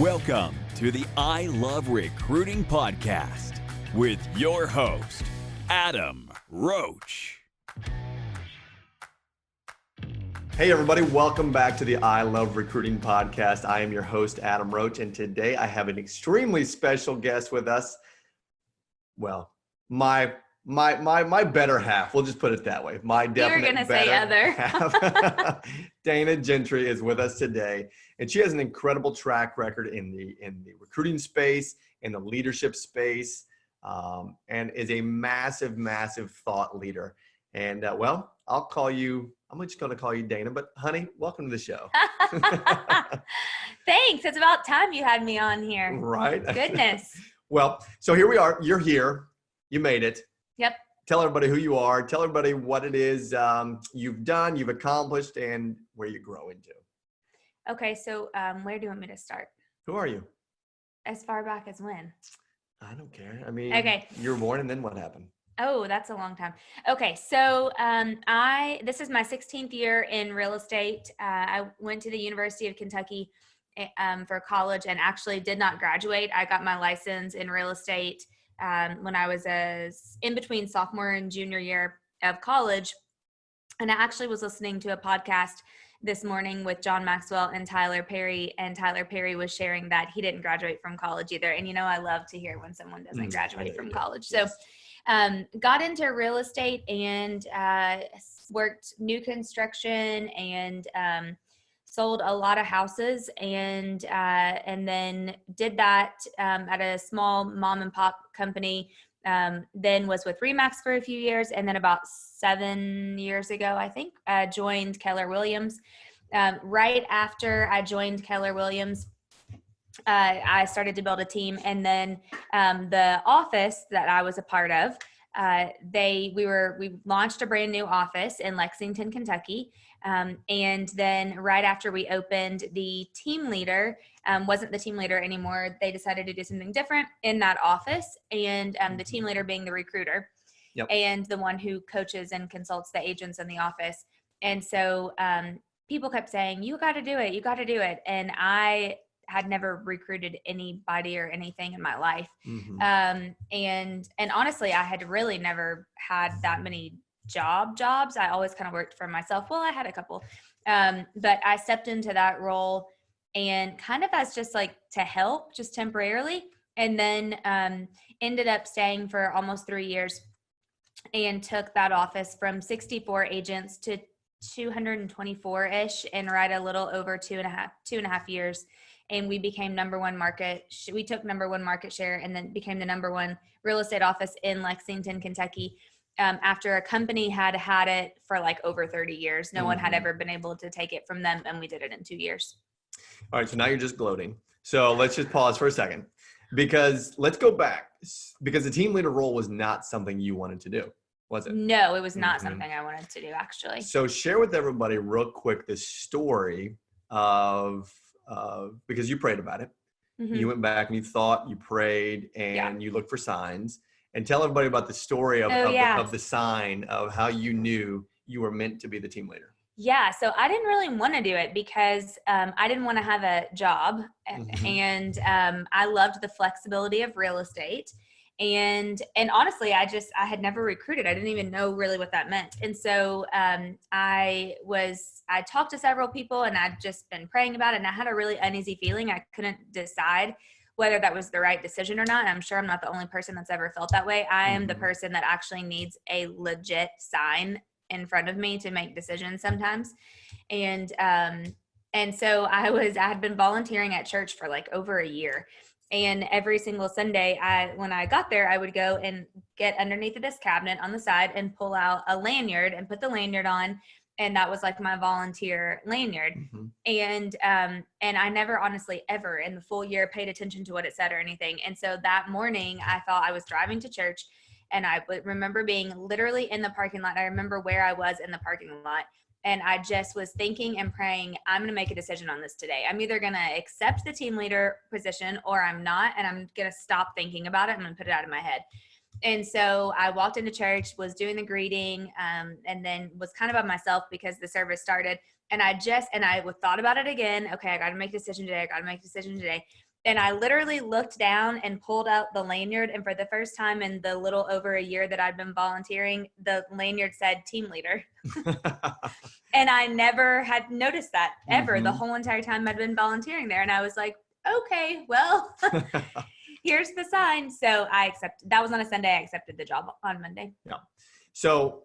Welcome to the I Love Recruiting podcast with your host, Adam Roach. Hey everybody, welcome back to the I Love Recruiting podcast. I am your host, Adam Roach, and today I have an extremely special guest with us. Well, my better half, we'll just put it that way. My definite better half. Dana Gentry is with us today, and she has an incredible track record in the recruiting space, in the leadership space, and is a massive thought leader. And well, I'm just going to call you Dana, but honey, welcome to the show. Thanks. It's about time you had me on here. Right. Goodness. Well, so here we are. You're here. You made it. Yep. Tell everybody who you are. Tell everybody what it is you've done, you've accomplished, and where you grow into. Okay. So where do you want me to start? Who are you? As far back as when? I don't care. I mean, okay. You were born and then what happened? Oh, that's a long time. Okay. So this is my 16th year in real estate. I went to the University of Kentucky for college and actually did not graduate. I got my license in real estate when I was in between sophomore and junior year of college. And I actually was listening to a podcast this morning with John Maxwell and Tyler Perry, and Tyler Perry was sharing that he didn't graduate from college either. And, I love to hear when someone doesn't graduate from college. Yes. So got into real estate and worked new construction and sold a lot of houses and then did that at a small mom and pop company. Then was with Remax for a few years. And then about 7 years ago, I think, joined Keller Williams. Right after I joined Keller Williams, I started to build a team. And then the office that I was a part of, we launched a brand new office in Lexington, Kentucky. And then right after we opened, the team leader wasn't the team leader anymore. They decided to do something different in that office. And the team leader being the recruiter. Yep. And the one who coaches and consults the agents in the office. And so people kept saying, you got to do it. You got to do it. And I had never recruited anybody or anything in my life. Mm-hmm. And honestly, I had really never had that many jobs. I always kind of worked for myself. Well, I had a couple, but I stepped into that role and kind of as just like to help just temporarily. And then ended up staying for almost 3 years and took that office from 64 agents to 224-ish and right a little over two and a half years. And we became number one market. We took number one market share and then became the number one real estate office in Lexington, Kentucky. After a company had it for like over 30 years. No one had ever been able to take it from them. And we did it in 2 years. All right. So now you're just gloating. So let's just pause for a second because let's go back because the team leader role was not something you wanted to do, was it? No, it was not something I wanted to do actually. So share with everybody real quick the story of because you prayed about it. Mm-hmm. You went back and you thought, you prayed, and you looked for signs. And tell everybody about the story of the sign of how you knew you were meant to be the team leader. Yeah. So I didn't really want to do it because I didn't want to have a job. Mm-hmm. And I loved the flexibility of real estate. And honestly, I had never recruited. I didn't even know really what that meant. And so I talked to several people and I'd just been praying about it. And I had a really uneasy feeling. I couldn't decide whether that was the right decision or not. And I'm sure I'm not the only person that's ever felt that way. I am the person that actually needs a legit sign in front of me to make decisions sometimes. And so I had been volunteering at church for like over a year. And every single Sunday, when I got there, I would go and get underneath of this cabinet on the side and pull out a lanyard and put the lanyard on. And that was like my volunteer lanyard. Mm-hmm. And I never honestly ever in the full year paid attention to what it said or anything. And so that morning I thought I was driving to church and I would remember being literally in the parking lot. I remember where I was in the parking lot. And I just was thinking and praying, I'm going to make a decision on this today. I'm either going to accept the team leader position or I'm not. And I'm going to stop thinking about it. I'm going to put it out of my head. And so I walked into church, was doing the greeting, and then was kind of by myself because the service started. And I thought about it again. Okay, I got to make a decision today. And I literally looked down and pulled out the lanyard. And for the first time in the little over a year that I'd been volunteering, the lanyard said team leader. And I never had noticed that ever the whole entire time I'd been volunteering there. And I was like, okay, well, here's the sign. So I accepted. That was on a Sunday. I accepted the job on Monday. Yeah. So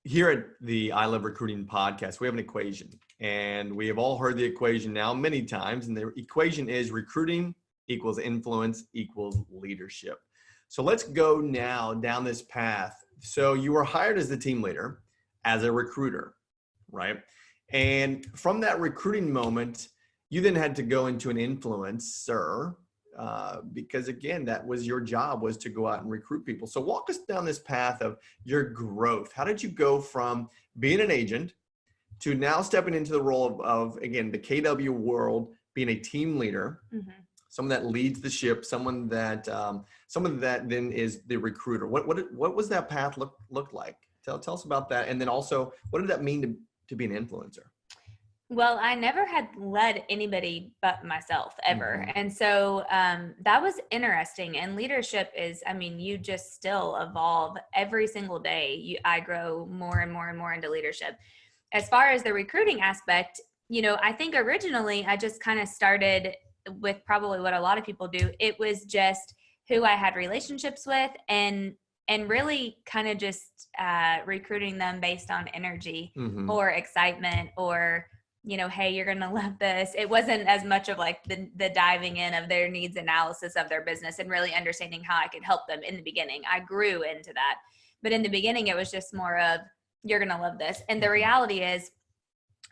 here at the I Love Recruiting podcast, we have an equation, and we have all heard the equation now many times. And the equation is recruiting equals influence equals leadership. So let's go now down this path. So you were hired as the team leader, as a recruiter, right? And from that recruiting moment, you then had to go into an influencer, because again, that was your job, was to go out and recruit people. So walk us down this path of your growth. How did you go from being an agent to now stepping into the role of again, the KW world, being a team leader, someone that leads the ship, someone that then is the recruiter? What was that path look like? Tell us about that. And then also, what did that mean to be an influencer? Well, I never had led anybody but myself ever. And so that was interesting. And leadership is, I mean, you just still evolve every single day. I grow more and more and more into leadership. As far as the recruiting aspect, I think originally I just kind of started with probably what a lot of people do. It was just who I had relationships with and really kind of just recruiting them based on energy or excitement or, hey, you're going to love this. It wasn't as much of like the diving in of their needs analysis of their business and really understanding how I could help them in the beginning. I grew into that. But in the beginning, it was just more of, you're going to love this. And the reality is,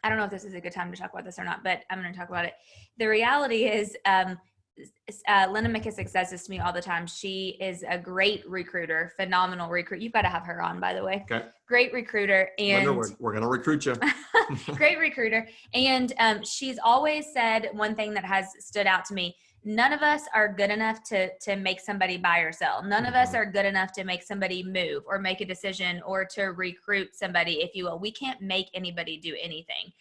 I don't know if this is a good time to talk about this or not, but I'm going to talk about it. The reality is, Linda McKissick says this to me all the time. She is a great recruiter, phenomenal recruiter. You've got to have her on, by the way. Okay. Great recruiter. And Linda, we're going to recruit you. Great recruiter. And she's always said one thing that has stood out to me. None of us are good enough to make somebody buy or sell. None of us are good enough to make somebody move or make a decision or to recruit somebody, if you will. We can't make anybody do anything.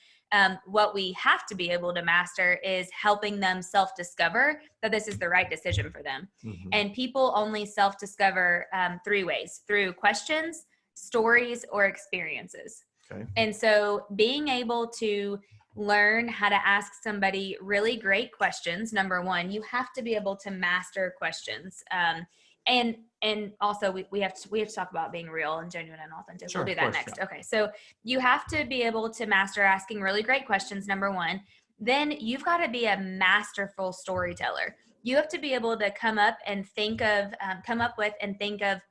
What we have to be able to master is helping them self-discover that this is the right decision for them. And people only self-discover 3 ways: through questions, stories, or experiences. Okay. And so being able to learn how to ask somebody really great questions. Number one, you have to be able to master questions. And also we have to talk about being real and genuine and authentic. Sure, we'll do that next. Yeah. Okay. So you have to be able to master asking really great questions. Number one, then you've got to be a masterful storyteller. You have to be able to come up with and think of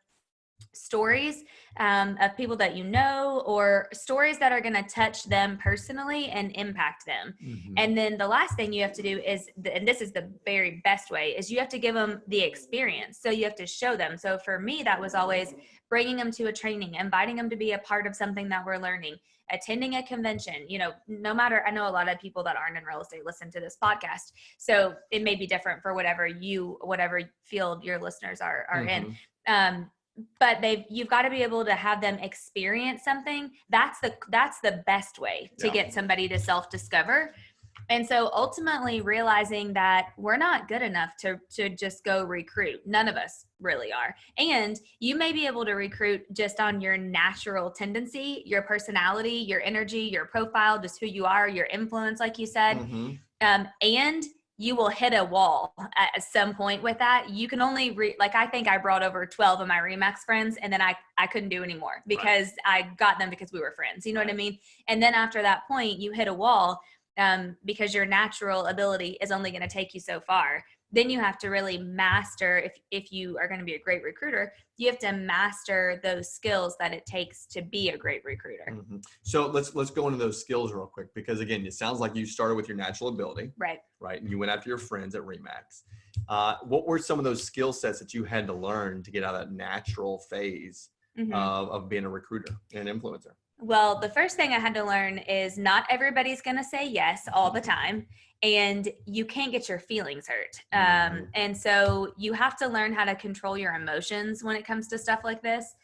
stories of people that you know, or stories that are going to touch them personally and impact them. And then the last thing you have to do is, and this is the very best way, is you have to give them the experience. So you have to show them. So for me, that was always bringing them to a training, inviting them to be a part of something that we're learning, attending a convention. No matter, I know a lot of people that aren't in real estate listen to this podcast, so it may be different for whatever field your listeners are in. But you've got to be able to have them experience something. That's the best way to get somebody to self-discover. And so ultimately realizing that we're not good enough to just go recruit. None of us really are. And you may be able to recruit just on your natural tendency, your personality, your energy, your profile, just who you are, your influence, like you said. And you will hit a wall at some point with that. You can only I think I brought over 12 of my RE/MAX friends, and then I couldn't do anymore because I got them because we were friends. You know what I mean? And then after that point, you hit a wall because your natural ability is only going to take you so far. Then you have to really master, if you are going to be a great recruiter, you have to master those skills that it takes to be a great recruiter. So let's go into those skills real quick, because again, it sounds like you started with your natural ability, right? And you went after your friends at RE/MAX. What were some of those skill sets that you had to learn to get out of that natural phase of being a recruiter and an influencer? Well, the first thing I had to learn is not everybody's going to say yes all the time, and you can't get your feelings hurt. And so you have to learn how to control your emotions when it comes to stuff like this,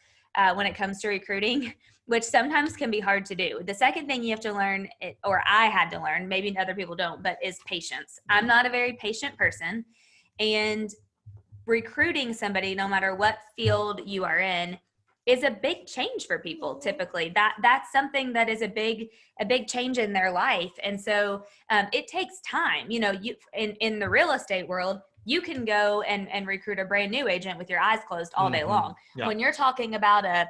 when it comes to recruiting, which sometimes can be hard to do. The second thing you have to learn, or I had to learn, maybe other people don't, but is patience. I'm not a very patient person. And recruiting somebody, no matter what field you are in, is a big change for people. Typically that's something that is a big change in their life. And so it takes time. You in the real estate world, you can go and recruit a brand new agent with your eyes closed all day long. Yeah. When you're talking about a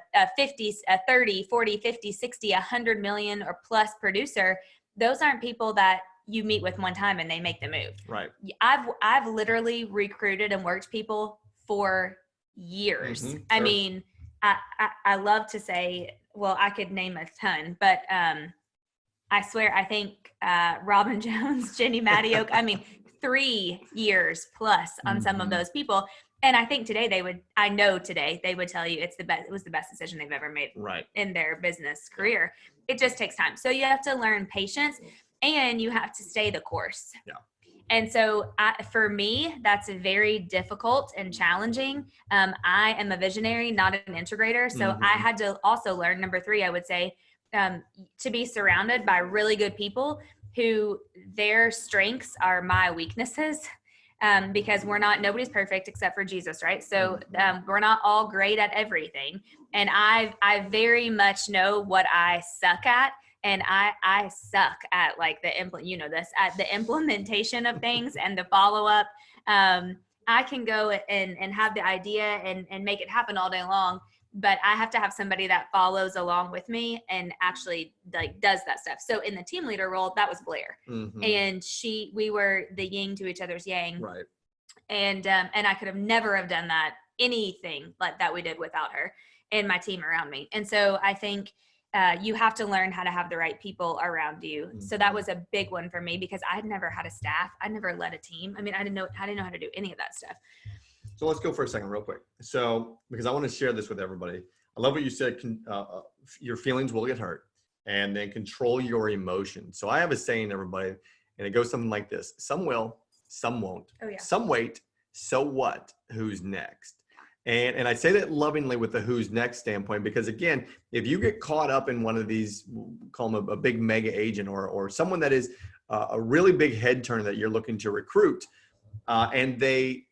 30, 40, 50, 60, 100 million or plus producer, those aren't people that you meet with one time and they make the move. Right. I've literally recruited and worked people for years. Sure. I mean, I love to say, well, I could name a ton, but I swear, I think Robin Jones, Jenny Maddioke, 3 years plus on some of those people. And I think today they would tell you it was the best decision they've ever made in their business career. It just takes time. So you have to learn patience and you have to stay the course. Yeah. And so for me, that's very difficult and challenging. I am a visionary, not an integrator. So I had to also learn, number 3, I would say, to be surrounded by really good people who their strengths are my weaknesses. Because nobody's perfect except for Jesus, right? So we're not all great at everything. And I very much know what I suck at. And I suck at at the implementation of things and the follow-up. I can go and have the idea and make it happen all day long, but I have to have somebody that follows along with me and actually does that stuff. So in the team leader role, that was Blair. And we were the yin to each other's yang. Right. And I could have never have done anything like that we did without her and my team around me. And so I think you have to learn how to have the right people around you. So that was a big one for me because I had never had a staff. I never led a team. I didn't know how to do any of that stuff. So let's go for a second real quick. So, because I want to share this with everybody. I love what you said, your feelings will get hurt and then control your emotions. So I have a saying, everybody, and it goes something like this. Some will, some won't. Oh, yeah. Some wait. So what? Who's next? And I say that lovingly with the who's next standpoint, because again, if you get caught up in one of these, we'll call them a big mega agent or someone that is a really big head turner that you're looking to recruit, they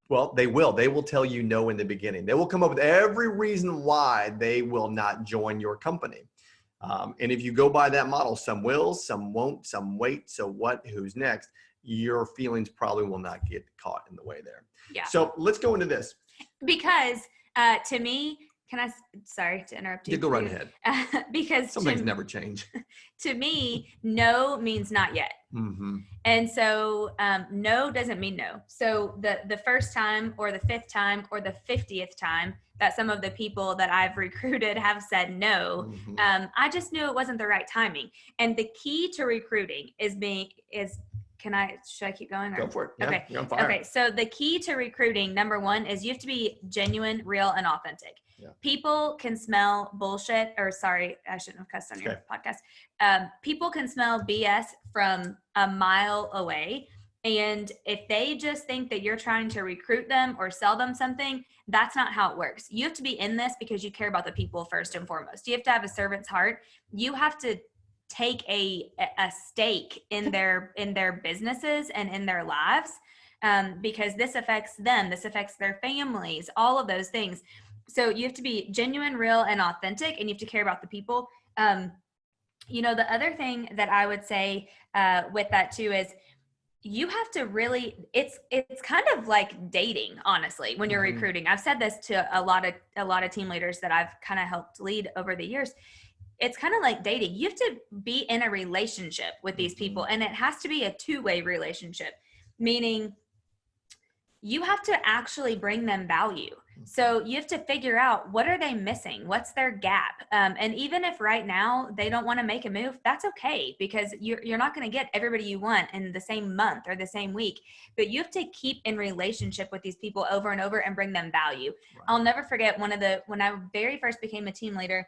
will tell you no in the beginning. They will come up with every reason why they will not join your company. And if you go by that model, some will, some won't, some wait. So what, who's next? Your feelings probably will not get caught in the way there. Yeah. So let's go into this. Because to me, sorry to interrupt you. You go right ahead. Because some things never change. To me, no means not yet. And so no doesn't mean no. So the first time or the 5th time or the 50th time that some of the people that I've recruited have said no, I just knew it wasn't the right timing. And the key to recruiting should I keep going? Go for it. Yeah, okay. You're on fire. Okay. So the key to recruiting, number 1, is you have to be genuine, real, and authentic. Yeah. People can smell bullshit, or sorry, I shouldn't have cussed on your podcast. People can smell BS from a mile away. And if they just think that you're trying to recruit them or sell them something, that's not how it works. You have to be in this because you care about the people first and foremost. You have to have a servant's heart. You have to take a stake in their businesses and in their lives, because this affects them, this affects their families, all of those things. So you have to be genuine, real, and authentic, and you have to care about the people. The other thing that I would say with that too is you have to really, it's kind of like dating, honestly, when you're recruiting. I've said this to a lot of team leaders that I've kind of helped lead over the years. It's kind of like dating. You have to be in a relationship with these people, and it has to be a 2-way relationship, meaning you have to actually bring them value. So you have to figure out, what are they missing? What's their gap? And even if right now they don't want to make a move, that's okay, because you're not going to get everybody you want in the same month or the same week, but you have to keep in relationship with these people over and over and bring them value. Right. I'll never forget when I very first became a team leader,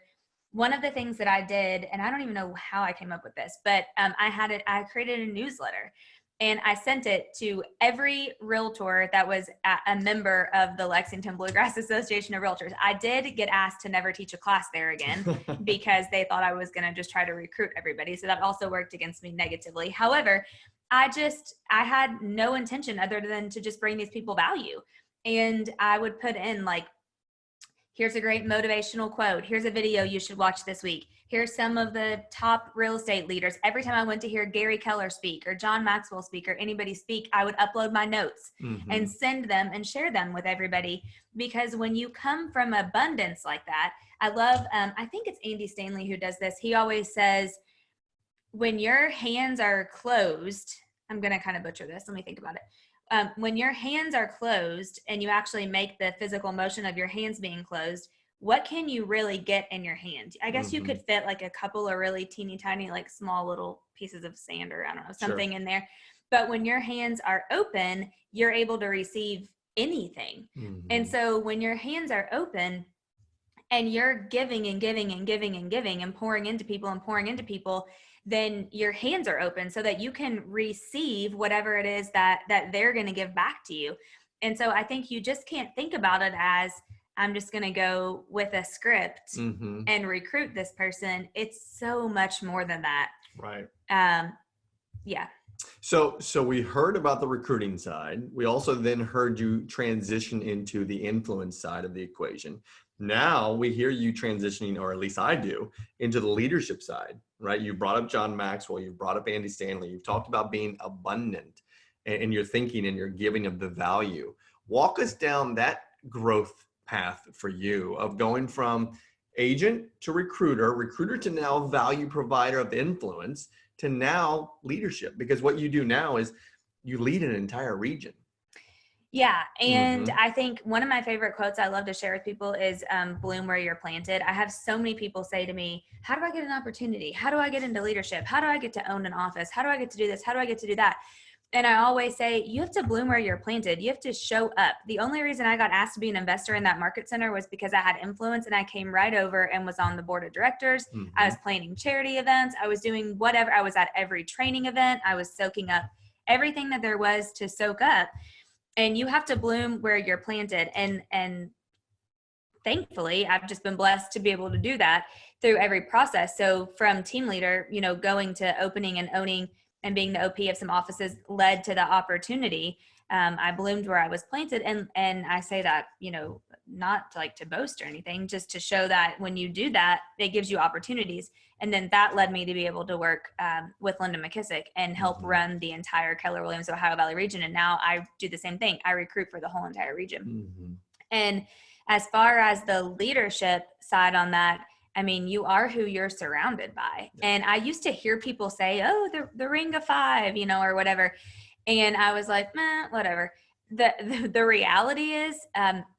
one of the things that I did, and I don't even know how I came up with this, but I created a newsletter, and I sent it to every realtor that was a member of the Lexington Bluegrass Association of Realtors. I did get asked to never teach a class there again because they thought I was going to just try to recruit everybody. So that also worked against me negatively. However, I had no intention other than to just bring these people value. And I would put in like, here's a great motivational quote. Here's a video you should watch this week. Here's some of the top real estate leaders. Every time I went to hear Gary Keller speak or John Maxwell speak or anybody speak, I would upload my notes and send them and share them with everybody. Because when you come from abundance like that, I love, I think it's Andy Stanley who does this. He always says, when your hands are closed, I'm going to kind of butcher this. Let me think about it. When your hands are closed and you actually make the physical motion of your hands being closed, what can you really get in your hand? I guess you could fit like a couple of really teeny tiny, like small little pieces of sand or I don't know, something in there. But when your hands are open, you're able to receive anything. And so when your hands are open and you're giving and giving and giving and giving and pouring into people, then your hands are open so that you can receive whatever it is that they're going to give back to you. And so I think you just can't think about it as I'm just going to go with a script and recruit this person. It's so much more than that. Right. Yeah. So we heard about the recruiting side. We also then heard you transition into the influence side of the equation. Now we hear you transitioning, or at least I do, into the leadership side, right? You brought up John Maxwell, you brought up Andy Stanley, you've talked about being abundant in your thinking and your giving of the value. Walk us down that growth path for you of going from agent to recruiter to now value provider of influence to now leadership, because what you do now is you lead an entire region. Yeah. And I think one of my favorite quotes I love to share with people is bloom where you're planted. I have so many people say to me, how do I get an opportunity? How do I get into leadership? How do I get to own an office? How do I get to do this? How do I get to do that? And I always say, you have to bloom where you're planted. You have to show up. The only reason I got asked to be an investor in that market center was because I had influence and I came right over and was on the board of directors. I was planning charity events. I was doing whatever. I was at every training event. I was soaking up everything that there was to soak up. And you have to bloom where you're planted. And thankfully, I've just been blessed to be able to do that through every process. So from team leader, going to opening and owning and being the OP of some offices led to the opportunity. I bloomed where I was planted. And I say that, not to boast or anything, just to show that when you do that, it gives you opportunities. And then that led me to be able to work with Linda McKissick and help run the entire Keller Williams Ohio Valley region. And now I do the same thing. I recruit for the whole entire region. And as far as the leadership side on that, I mean, you are who you're surrounded by. And I used to hear people say, oh, the ring of five, or whatever. And I was like, whatever. The reality is,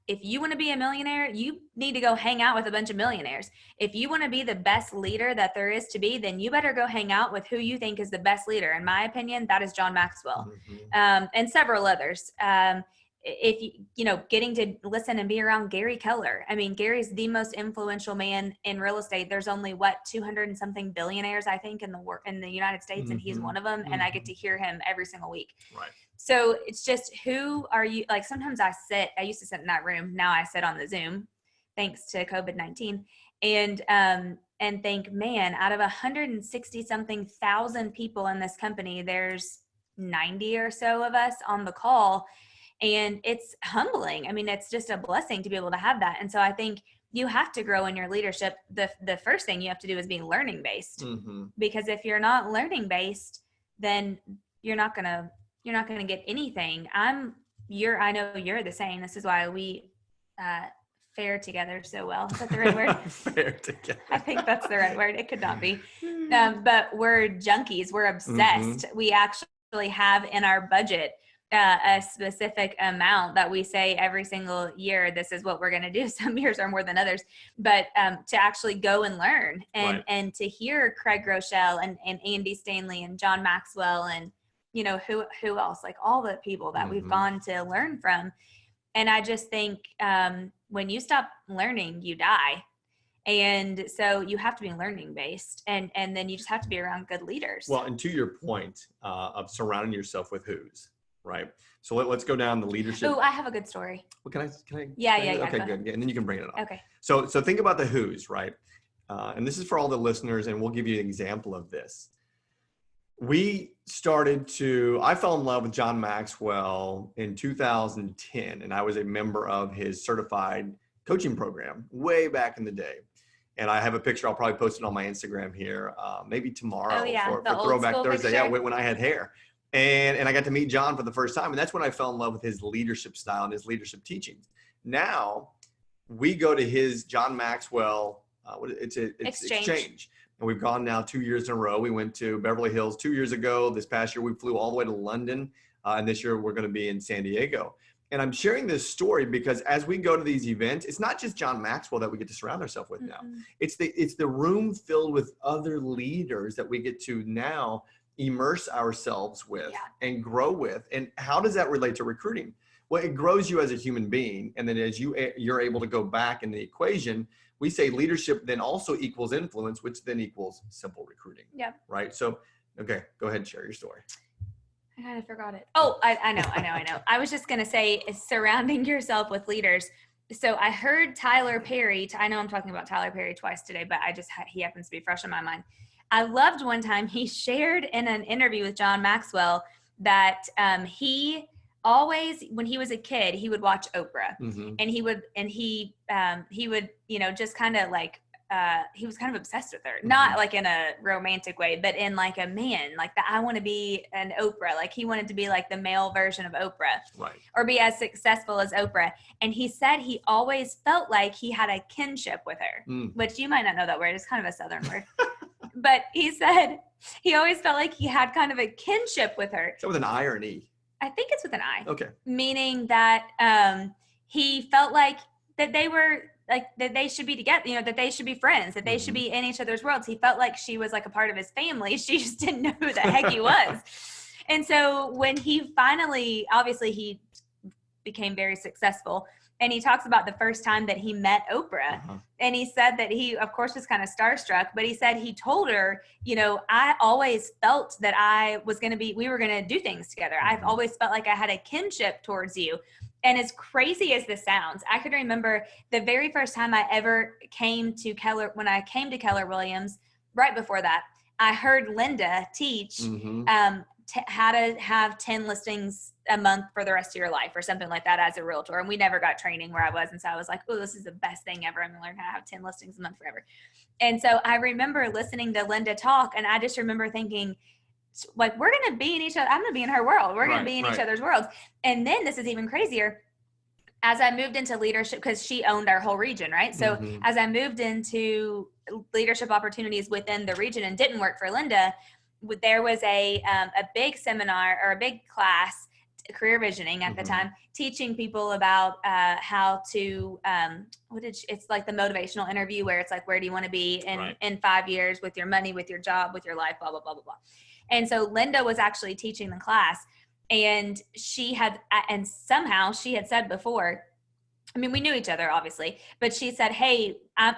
if you want to be a millionaire, you need to go hang out with a bunch of millionaires. If you want to be the best leader that there is to be, then you better go hang out with who you think is the best leader. In my opinion, that is John Maxwell, and several others. If getting to listen and be around Gary Keller. I mean, Gary's the most influential man in real estate. There's only 200 and something billionaires, I think, in the United States, and he's one of them. And I get to hear him every single week. Right. So it's just, who are you? Like, sometimes I used to sit in that room. Now I sit on the Zoom, thanks to COVID-19, and think, man, out of 160 something thousand people in this company, there's 90 or so of us on the call. And it's humbling. I mean, it's just a blessing to be able to have that. And so I think you have to grow in your leadership. The first thing you have to do is be learning based, because if you're not learning based, then you're not gonna get anything. I know you're the same. This is why we fare together so well. Is that the right word? Fare together. I think that's the right word. It could not be. But we're junkies. We're obsessed. We actually have in our budget a specific amount that we say every single year, this is what we're going to do. Some years are more than others, but to actually go and learn and to hear Craig Rochelle and Andy Stanley and John Maxwell and, who else, like all the people that we've gone to learn from. And I just think when you stop learning, you die. And so you have to be learning based, and then you just have to be around good leaders. Well, and to your point of surrounding yourself with who's. Right. So let's go down the leadership. Oh, I have a good story. Well, can I? Yeah. Okay, good. Yeah, and then you can bring it up. Okay. So think about the who's, right? And this is for all the listeners, and we'll give you an example of this. I fell in love with John Maxwell in 2010, and I was a member of his certified coaching program way back in the day. And I have a picture. I'll probably post it on my Instagram here, maybe tomorrow for Throwback Thursday. Yeah, when I had hair. And I got to meet John for the first time. And that's when I fell in love with his leadership style and his leadership teachings. Now we go to his John Maxwell, it's exchange. And we've gone now 2 years in a row. We went to Beverly Hills 2 years ago. This past year, we flew all the way to London. And this year, we're going to be in San Diego. And I'm sharing this story because as we go to these events, it's not just John Maxwell that we get to surround ourselves with now. It's the room filled with other leaders that we get to now immerse ourselves with and grow with. And how does that relate to recruiting? Well, it grows you as a human being. And then as you're able to go back in the equation, we say leadership then also equals influence, which then equals simple recruiting. Yeah. Right. So, okay, go ahead and share your story. I kind of forgot it. Oh, I know. I was just going to say surrounding yourself with leaders. So I heard Tyler Perry. I know I'm talking about Tyler Perry twice today, but he happens to be fresh in my mind. I loved one time he shared in an interview with John Maxwell that he always, when he was a kid, he would watch Oprah, and he would, just kind of like, he was kind of obsessed with her, not like in a romantic way, but in like a man, like that. I want to be an Oprah. Like he wanted to be like the male version of Oprah, right? Or be as successful as Oprah. And he said he always felt like he had a kinship with her, which you might not know that word. It's kind of a Southern word. But he said he always felt like he had kind of a kinship with her. Is that with an I or an E? I think it's with an I. Okay. Meaning that he felt like that they were like that they should be together, that they should be friends, that they should be in each other's worlds. He felt like she was like a part of his family. She just didn't know who the heck he was. And so when he finally, obviously he became very successful. And he talks about the first time that he met Oprah. And he said that he, of course, was kind of starstruck, but he said he told her, I always felt that we were going to do things together. I've always felt like I had a kinship towards you. And as crazy as this sounds, I could remember the very first time I ever came to Keller, when I came to Keller Williams, right before that, I heard Linda teach how to have 10 listings a month for the rest of your life or something like that as a realtor. And we never got training where I was. And so I was like, oh, this is the best thing ever. I'm going to learn how to have 10 listings a month forever. And so I remember listening to Linda talk, and I just remember thinking, like, we're going to be in each other. I'm going to be in her world. We're going to be in each other's worlds. And then this is even crazier. As I moved into leadership, because she owned our whole region, right? So as I moved into leadership opportunities within the region and didn't work for Linda, there was a big seminar or a big class, career visioning at the time, teaching people about how to it's like the motivational interview where it's like, where do you want to be in 5 years with your money, with your job, with your life, blah, blah, blah, blah, blah. And so Linda was actually teaching the class, and somehow she had said before, I mean, we knew each other, obviously, but she said, hey,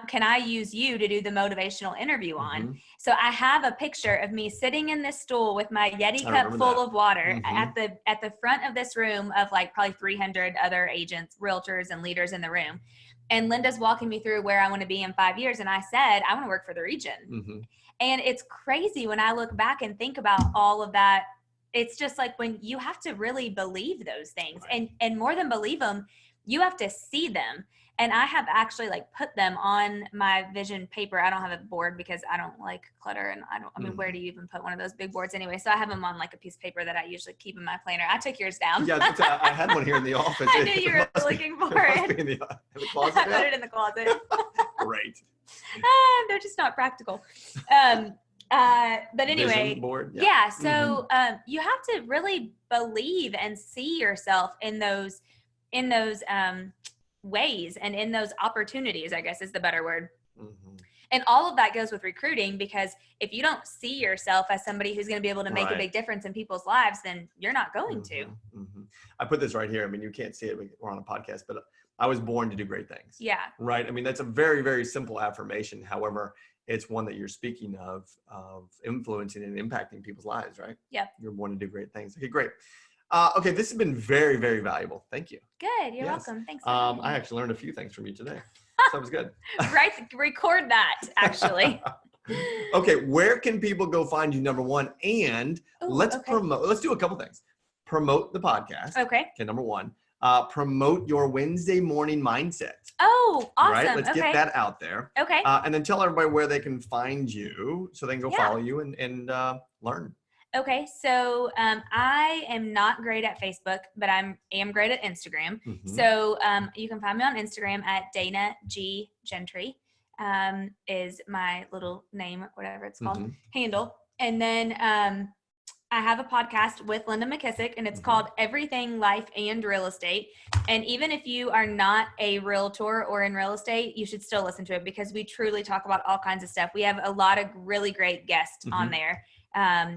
can I use you to do the motivational interview on? So I have a picture of me sitting in this stool with my Yeti cup full of water at the front of this room of like probably 300 other agents, realtors, and leaders in the room. And Linda's walking me through where I want to be in 5 years. And I said, I want to work for the region. And it's crazy when I look back and think about all of that. It's just like when you have to really believe those things, and more than believe them, you have to see them. And I have actually like put them on my vision paper. I don't have a board because I don't like clutter, and I mean, where do you even put one of those big boards anyway? So I have them on like a piece of paper that I usually keep in my planner. I took yours down. Yeah, I had one here in the office. I knew you were looking for it. In the closet. I put it in the closet. Great. They're just not practical. But anyway, board. So you have to really believe and see yourself in those ways and in those opportunities, I guess is the better word. And all of that goes with recruiting, because if you don't see yourself as somebody who's going to be able to make a big difference in people's lives, then you're not going to. I put this right here. I mean, you can't see it. We're on a podcast, but I was born to do great things. Yeah. Right. I mean, that's a very, very simple affirmation. However, it's one that you're speaking of influencing and impacting people's lives, right? Yeah. You're born to do great things. Okay, great. Okay, this has been very, very valuable. Thank you. Good. You're welcome. Thanks. I actually learned a few things from you today. So that was good. Right. Record that, actually. Okay, where can people go find you, number one? And let's do a couple things. Promote the podcast. Okay, number one. Promote your Wednesday morning mindset. Oh, awesome. Right? Let's get that out there. Okay. And then tell everybody where they can find you so they can go follow you and learn. Okay, so I am not great at Facebook, but I am great at Instagram. So you can find me on Instagram at Dana G Gentry is my little name, whatever it's called, handle. And then I have a podcast with Linda McKissick, and it's called Everything Life and Real Estate. And even if you are not a realtor or in real estate, you should still listen to it because we truly talk about all kinds of stuff. We have a lot of really great guests on there.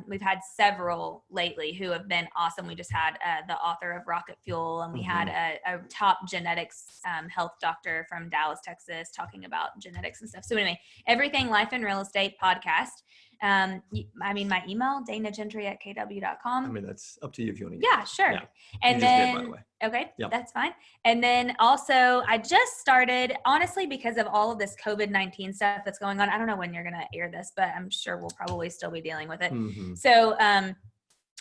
We've had several lately who have been awesome. We just had the author of Rocket Fuel, and we had a top genetics health doctor from Dallas, Texas, talking about genetics and stuff. So anyway, Everything Life and Real Estate podcast. I mean, my email, danagentry@kw.com. I mean, that's up to you if you want to. Yeah, sure. Yeah. And you then, just did, by the way. Okay, Yep. That's fine. And then also, I just started, honestly, because of all of this COVID-19 stuff that's going on. I don't know when you're going to air this, but I'm sure we'll probably still be dealing with it. So,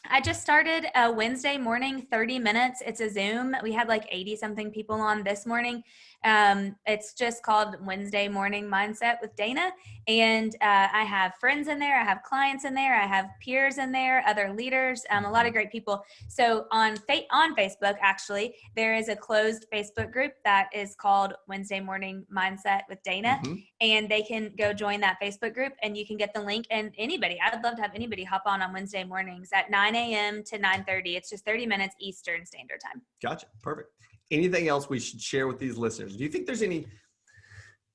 I just started a Wednesday morning, 30 minutes. It's a Zoom. We had like 80 something people on this morning. It's just called Wednesday Morning Mindset with Dana. And I have friends in there. I have clients in there. I have peers in there, other leaders, a lot of great people. So on Facebook, actually, there is a closed Facebook group that is called Wednesday Morning Mindset with Dana. And they can go join that Facebook group and you can get the link. And anybody, I'd love to have anybody hop on Wednesday mornings at 9 a.m. to 9:30. It's just 30 minutes Eastern Standard Time. Gotcha. Perfect. Anything else we should share with these listeners? Do you think there's any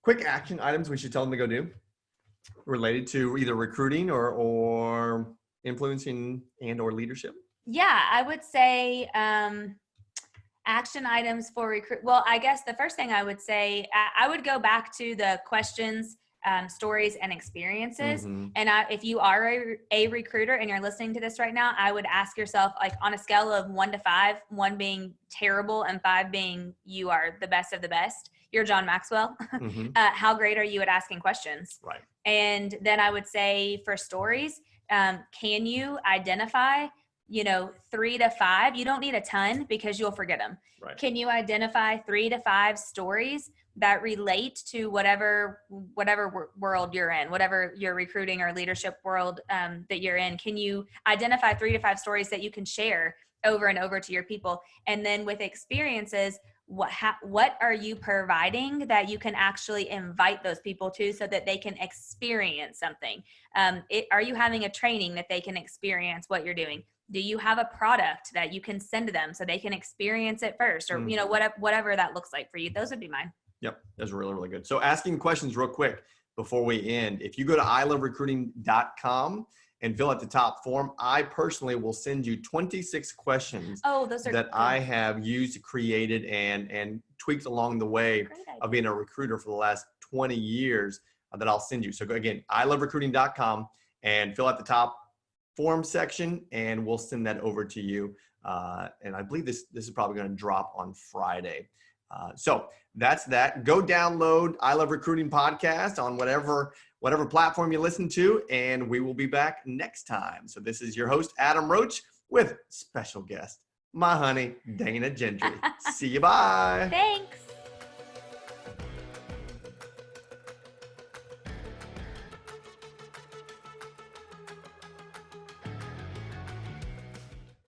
quick action items we should tell them to go do related to either recruiting or influencing and or leadership? Yeah, I would say action items for recruit. Well, I guess the first thing I would say, I would go back to the questions, stories, and experiences. And if you are a recruiter and you're listening to this right now, I would ask yourself, like, on a scale of 1 to 5, 1 being terrible and 5 being you are the best of the best, you're John Maxwell. How great are you at asking questions? Right. And then I would say for stories, can you identify 3 to 5? You don't need a ton because you'll forget them. Right. Can you identify 3 to 5 stories that relate to whatever world you're in, whatever your recruiting or leadership world that you're in? Can you identify 3 to 5 stories that you can share over and over to your people? And then with experiences, what are you providing that you can actually invite those people to so that they can experience something? Are you having a training that they can experience what you're doing? Do you have a product that you can send to them so they can experience it first, or whatever that looks like for you? Those would be mine. Yep, that's really, really good. So asking questions real quick before we end. If you go to iloverecruiting.com and fill out the top form, I personally will send you 26 questions that I have used, created, and tweaked along the way of being a recruiter for the last 20 years that I'll send you. So again, iloverecruiting.com and fill out the top form section, and we'll send that over to you. And I believe this is probably going to drop on Friday. So that's that. Go download I Love Recruiting podcast on whatever platform you listen to, and we will be back next time. So this is your host, Adam Roach, with special guest, my honey, Dana Gentry. See you. Bye. Thanks.